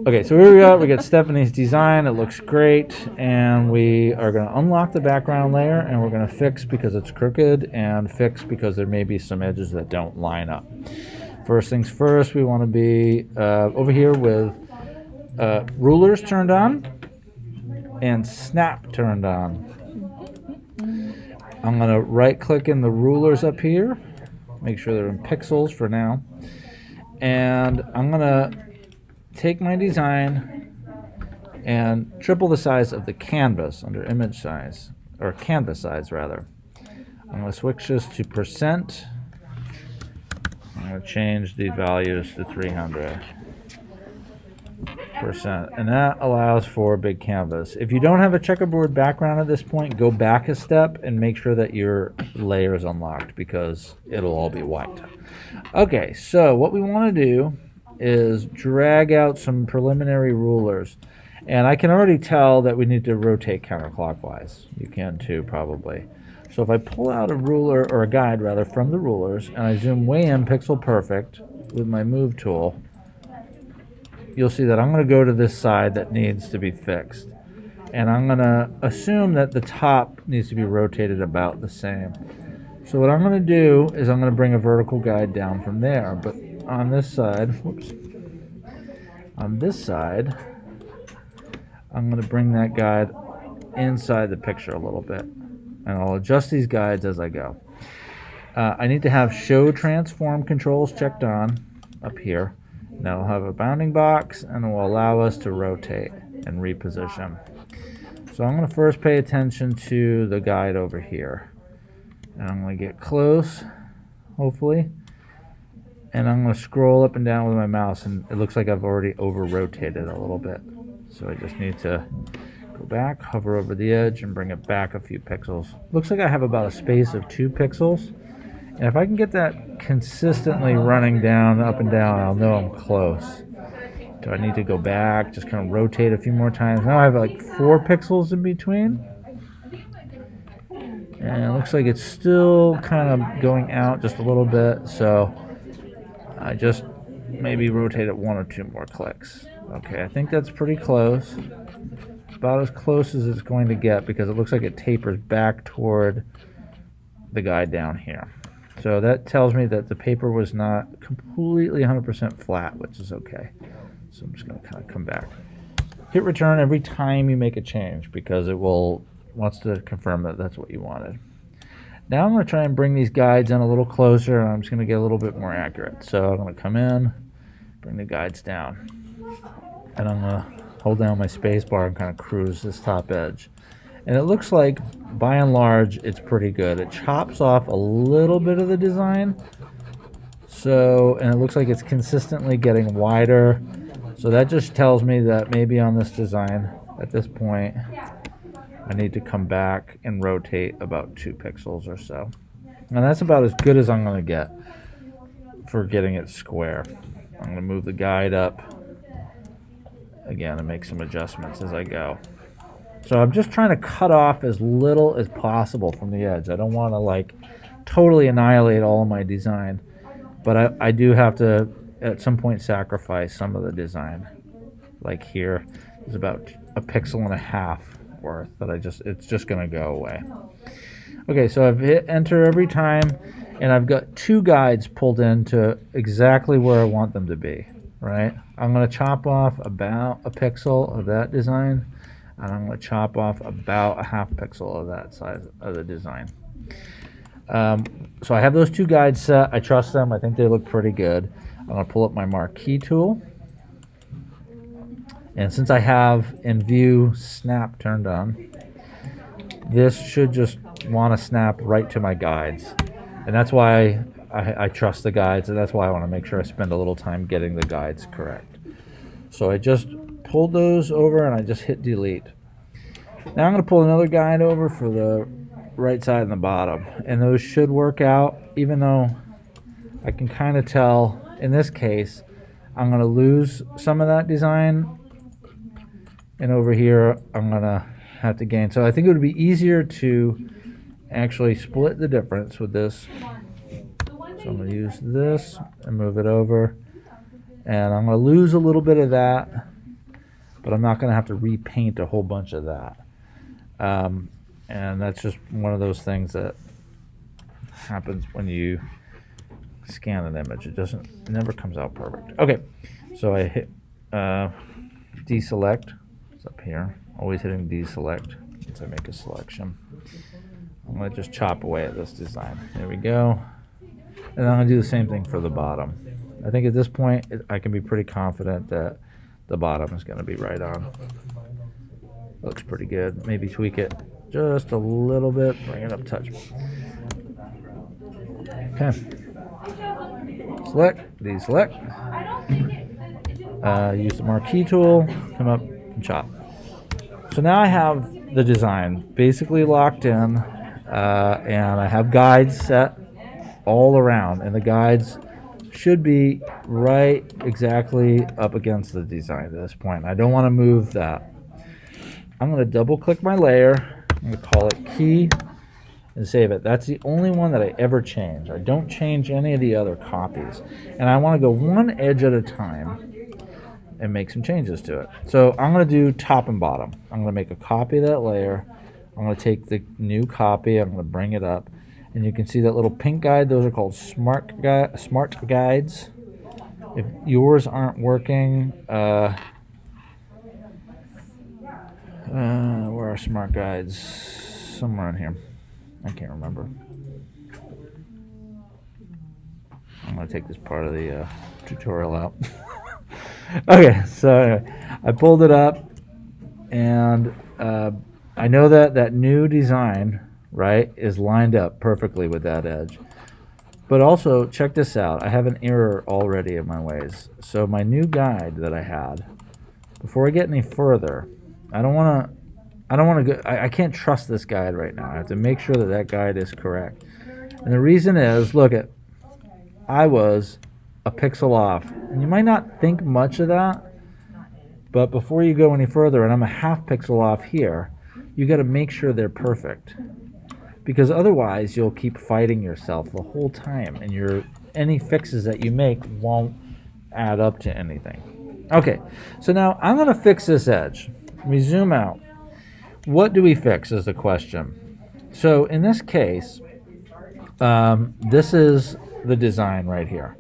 Okay, so here we go. We got Stephanie's design. It looks great. And we are going to unlock the background layer, and we're going to fix because it's crooked and fix because there may be some edges that don't line up. First things first, we want to be over here with rulers turned on and snap turned on. I'm going to right click in the rulers up here, make sure they're in pixels for now, and I'm going to take my design and triple the size of the canvas under image size, or canvas size rather. I'm going to switch this to %. I'm going to change the values to 300%, and that allows for a big canvas. If you don't have a checkerboard background at this point, go back a step and make sure that your layer is unlocked because it'll all be white. Okay, so what we want to do is drag out some preliminary rulers, and I can already tell that we need to rotate counterclockwise. You can too, probably. So if I pull out a ruler, or a guide rather, from the rulers, and I zoom way in pixel perfect with my move tool, you'll see that I'm going to go to this side that needs to be fixed, and I'm going to assume that the top needs to be rotated about the same. So what I'm going to do is I'm going to bring a vertical guide down from there, but on this side, on this side, I'm going to bring that guide inside the picture a little bit, and I'll adjust these guides as I go. I need to have show transform controls checked on up here. Now I'll have a bounding box, and it will allow us to rotate and reposition. So I'm going to first pay attention to the guide over here, and I'm going to get close, hopefully. And I'm going to scroll up and down with my mouse, and it looks like I've already over-rotated a little bit. So I just need to go back, hover over the edge, and bring it back a few pixels. Looks like I have about a space of 2 pixels. And if I can get that consistently running down, up and down, I'll know I'm close. Do I need to go back, just kind of rotate a few more times? Now I have like 4 pixels in between. And it looks like it's still kind of going out just a little bit, so I just maybe rotate it 1 or 2 more clicks. Okay, I think that's pretty close. About as close as it's going to get because it looks like it tapers back toward the guide down here. So that tells me that the paper was not completely 100% flat, which is okay. So I'm just going to kind of come back. Hit return every time you make a change because it wants to confirm that that's what you wanted. Now I'm going to try and bring these guides in a little closer, and I'm just going to get a little bit more accurate. So I'm going to come in, bring the guides down, and I'm going to hold down my space bar and kind of cruise this top edge. And it looks like, by and large, it's pretty good. It chops off a little bit of the design, and it looks like it's consistently getting wider. So that just tells me that maybe on this design, at this point, I need to come back and rotate about 2 pixels or so. And that's about as good as I'm going to get for getting it square. I'm going to move the guide up again and make some adjustments as I go. So I'm just trying to cut off as little as possible from the edge. I don't want to like totally annihilate all of my design, but I do have to at some point sacrifice some of the design. Like here, there's about 1.5 pixels worth that it's just going to go away. Okay, so I've hit enter every time, and I've got 2 guides pulled into exactly where I want them to be, right? I'm going to chop off about 1 pixel of that design, and I'm going to chop off about 0.5 pixel of that size of the design. So I have those 2 guides set. I trust them. I think they look pretty good. I'm going to pull up my marquee tool. And since I have in view snap turned on, this should just want to snap right to my guides. And that's why I trust the guides, and that's why I want to make sure I spend a little time getting the guides correct. So I just pulled those over and I just hit delete. Now I'm going to pull another guide over for the right side and the bottom. And those should work out, even though I can kind of tell in this case I'm going to lose some of that design. And over here, I'm going to have to gain. So I think it would be easier to actually split the difference with this. So I'm going to use this and move it over. And I'm going to lose a little bit of that but I'm not going to have to repaint a whole bunch of that. And that's just one of those things that happens when you scan an image. It never comes out perfect. Okay, so I hit deselect. It's up here. Always hitting deselect once I make a selection. I'm going to just chop away at this design. There we go. And I'm going to do the same thing for the bottom. I think at this point, I can be pretty confident that the bottom is going to be right on. Looks pretty good. Maybe tweak it just a little bit. Bring it up a touch. Okay. Select, deselect. Use the marquee tool. Come up and chop. So now I have the design basically locked in, and I have guides set all around, and the guides should be right exactly up against the design at this point. I don't want to move that. I'm going to double click my layer. I'm going to call it key and save it. That's the only one that I ever change. I don't change any of the other copies. And I want to go one edge at a time and make some changes to it. So I'm going to do top and bottom. I'm going to make a copy of that layer. I'm going to take the new copy. I'm going to bring it up. And you can see that little pink guide. Those are called smart guides. If yours aren't working, where are smart guides? Somewhere in here. I can't remember. I'm going to take this part of the tutorial out. Okay, so anyway, I pulled it up, and I know that that new design, right, is lined up perfectly with that edge. But also, check this out. I have an error already in my ways. So my new guide that I had, before I get any further, I don't want to go, I can't trust this guide right now. I have to make sure that that guide is correct. And the reason is, look at, I was a pixel off. And you might not think much of that, but before you go any further, and I'm a half pixel off here, you got to make sure they're perfect. Because otherwise, you'll keep fighting yourself the whole time, and any fixes that you make won't add up to anything. Okay, so now I'm going to fix this edge. Let me zoom out. What do we fix is the question. So in this case, this is the design right here.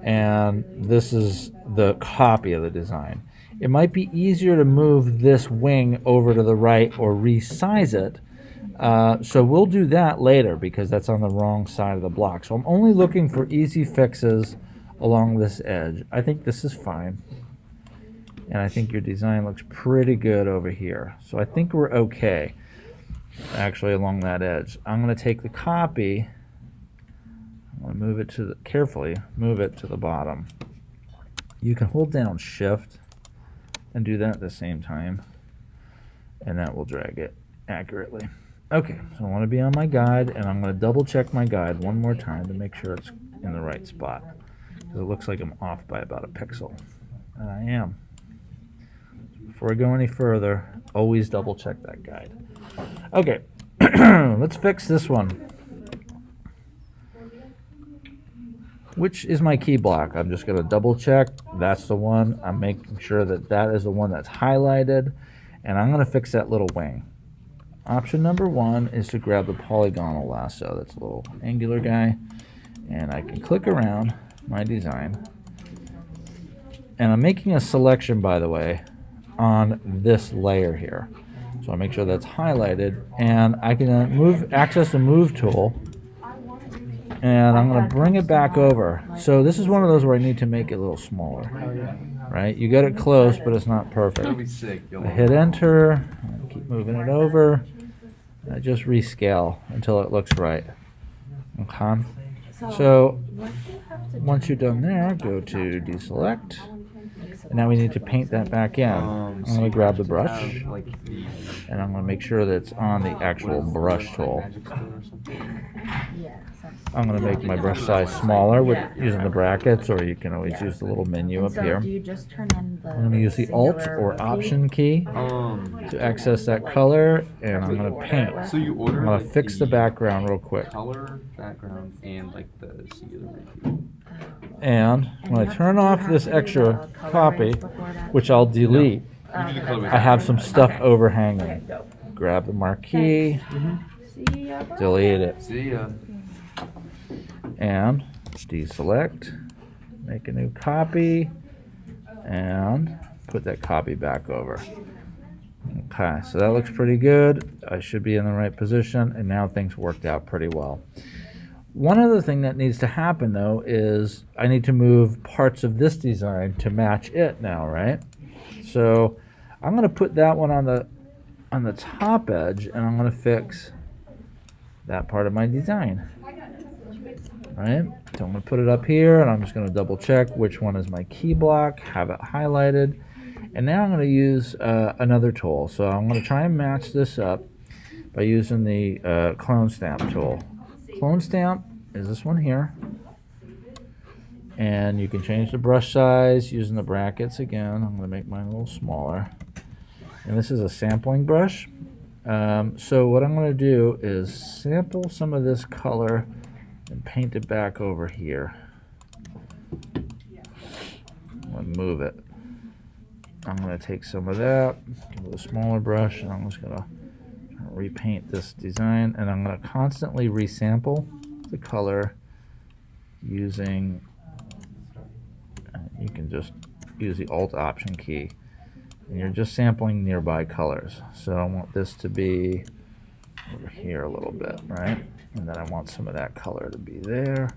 And this is the copy of the design. It might be easier to move this wing over to the right or resize it. So we'll do that later because that's on the wrong side of the block. So I'm only looking for easy fixes along this edge. I think this is fine. And I think your design looks pretty good over here. So I think we're okay, actually, along that edge. I'm going to take the copy. I'm going to move it to carefully move it to the bottom. You can hold down Shift and do that at the same time, and that will drag it accurately. Okay, so I want to be on my guide, and I'm going to double check my guide one more time to make sure it's in the right spot. Because it looks like I'm off by about a pixel. And I am. Before I go any further, always double check that guide. Okay, let's fix this one. Which is my key block? I'm just going to double check. That's the one. I'm making sure that that is the one that's highlighted. And I'm going to fix that little wing. Option number one is to grab the polygonal lasso. That's a little angular guy. And I can click around my design. And I'm making a selection, by the way, on this layer here. So I make sure that's highlighted. And I can access the move tool. And I'm going to bring it back over. So this is one of those where I need to make it a little smaller. Right? You get it close, but it's not perfect. I hit enter. I keep moving it over. I just rescale until it looks right. Okay. So once you're done there, go to deselect. And now we need to paint that back in. I'm going to grab the brush. And I'm going to make sure that it's on the actual brush tool. I'm going to make my brush size smaller with using the brackets, or you can always use the little menu up here. I'm going to use the Alt or Option key to access that color, and I'm going to paint. I'm going to fix the background real quick. Color, background, and like the singular review. And when I turn off this extra copy, which I'll delete, You do the colorways I have after. some stuff Okay. overhanging. Go. Grab the marquee, See ya. Bye. delete it, See ya. and deselect, make a new copy, and put that copy back over. Okay, so that looks pretty good. I should be in the right position, and now things worked out pretty well. One other thing that needs to happen though is I need to move parts of this design to match it now, right? So I'm going to put that one on the top edge, and I'm going to fix that part of my design. Right? So I'm going to put it up here, and I'm just going to double check which one is my key block, have it highlighted, and now I'm going to use another tool. So I'm going to try and match this up by using the clone stamp tool. Clone stamp is this one here, and you can change the brush size using the brackets again. I'm going to make mine a little smaller, and this is a sampling brush. So what I'm going to do is sample some of this color and paint it back over here. I'm going to move it. I'm going to take some of that with a smaller brush, and I'm just going to repaint this design, and I'm going to constantly resample the color using, you can just use the Alt Option key, and you're just sampling nearby colors. So I want this to be over here a little bit, right? And then I want some of that color to be there.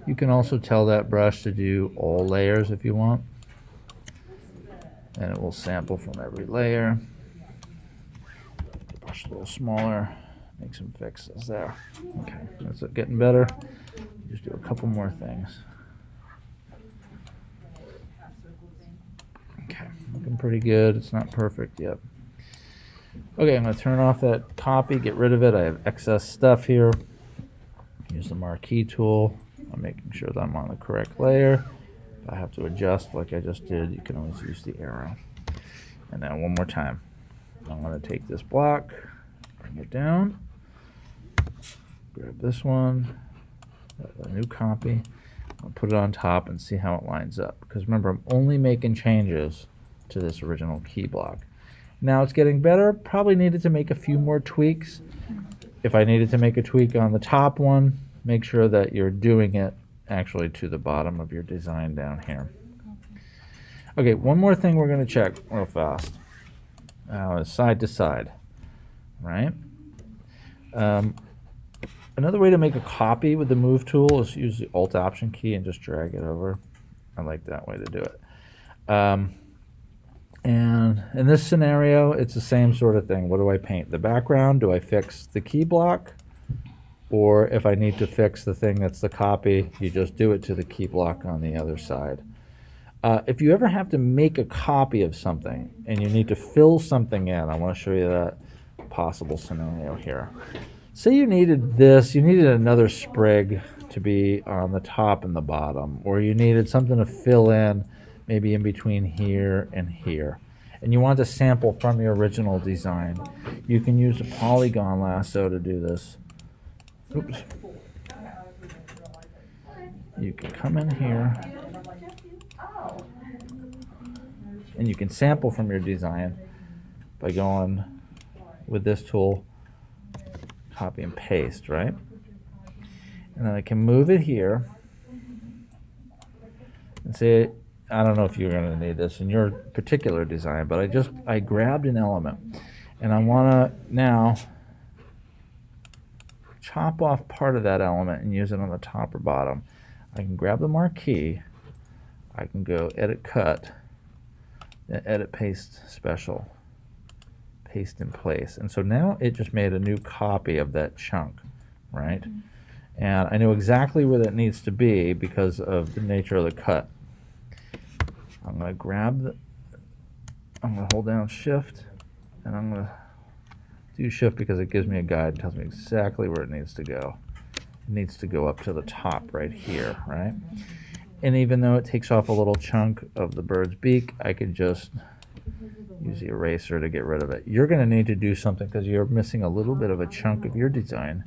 You can also tell that brush to do all layers if you want, and it will sample from every layer. Brush a little smaller, make some fixes there. Okay, that's it, getting better. Just do a couple more things. Okay, looking pretty good. It's not perfect yet. Okay, I'm going to turn off that copy, get rid of it. I have excess stuff here. Use the marquee tool. I'm making sure that I'm on the correct layer. If I have to adjust like I just did, you can always use the arrow. And then one more time. I'm going to take this block, bring it down, grab this one, a new copy. I'll put it on top and see how it lines up. Because remember, I'm only making changes to this original key block. Now it's getting better. Probably needed to make a few more tweaks. If I needed to make a tweak on the top one, make sure that you're doing it actually to the bottom of your design down here. Okay, one more thing we're going to check real fast. Side to side, right? Another way to make a copy with the move tool is use the Alt Option key and just drag it over. I like that way to do it. And in this scenario, it's the same sort of thing. What do I paint? The background? Do I fix the key block? Or if I need to fix the thing that's the copy, you just do it to the key block on the other side. If you ever have to make a copy of something and you need to fill something in, I want to show you that possible scenario here. Say you needed this, you needed another sprig to be on the top and the bottom, or you needed something to fill in maybe in between here and here, and you want to sample from your original design. You can use a polygon lasso to do this. Oops. You can come in here and you can sample from your design by going with this tool, copy and paste, right? And then I can move it here and say, I don't know if you're going to need this in your particular design, but I grabbed an element and I want to now chop off part of that element and use it on the top or bottom. I can grab the marquee, I can go edit cut, then edit paste special, paste in place. And so now it just made a new copy of that chunk, right? And I know exactly where that needs to be because of the nature of the cut. I'm going to I'm going to hold down shift, and I'm going to do shift because it gives me a guide and tells me exactly where it needs to go. It needs to go up to the top right here, right? And even though it takes off a little chunk of the bird's beak, I could just use the eraser to get rid of it. You're going to need to do something because you're missing a little bit of a chunk of your design.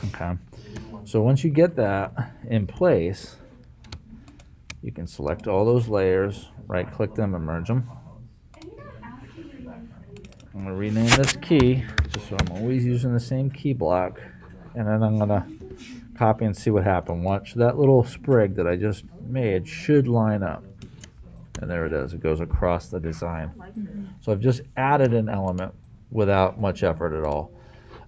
Okay. So once you get that in place, You can select all those layers, right click them and merge them. I'm gonna rename this key, just so I'm always using the same key block. And then I'm gonna copy and see what happened. Watch that little sprig that I just made should line up. And there it is, it goes across the design. So I've just added an element without much effort at all.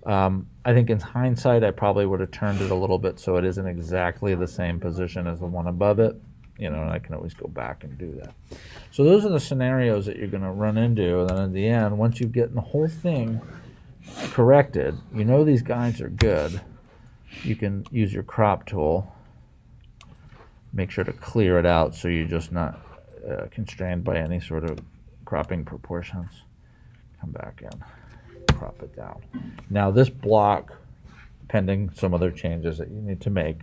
I think in hindsight, I probably would have turned it a little bit so it isn't exactly the same position as the one above it. You know, and I can always go back and do that. So those are the scenarios that you're going to run into. And then at the end, once you get the whole thing corrected, you know these guides are good. You can use your crop tool. Make sure to clear it out so you're just not constrained by any sort of cropping proportions. Come back in, crop it down. Now this block, pending some other changes that you need to make,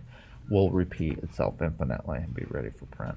will repeat itself infinitely and be ready for print.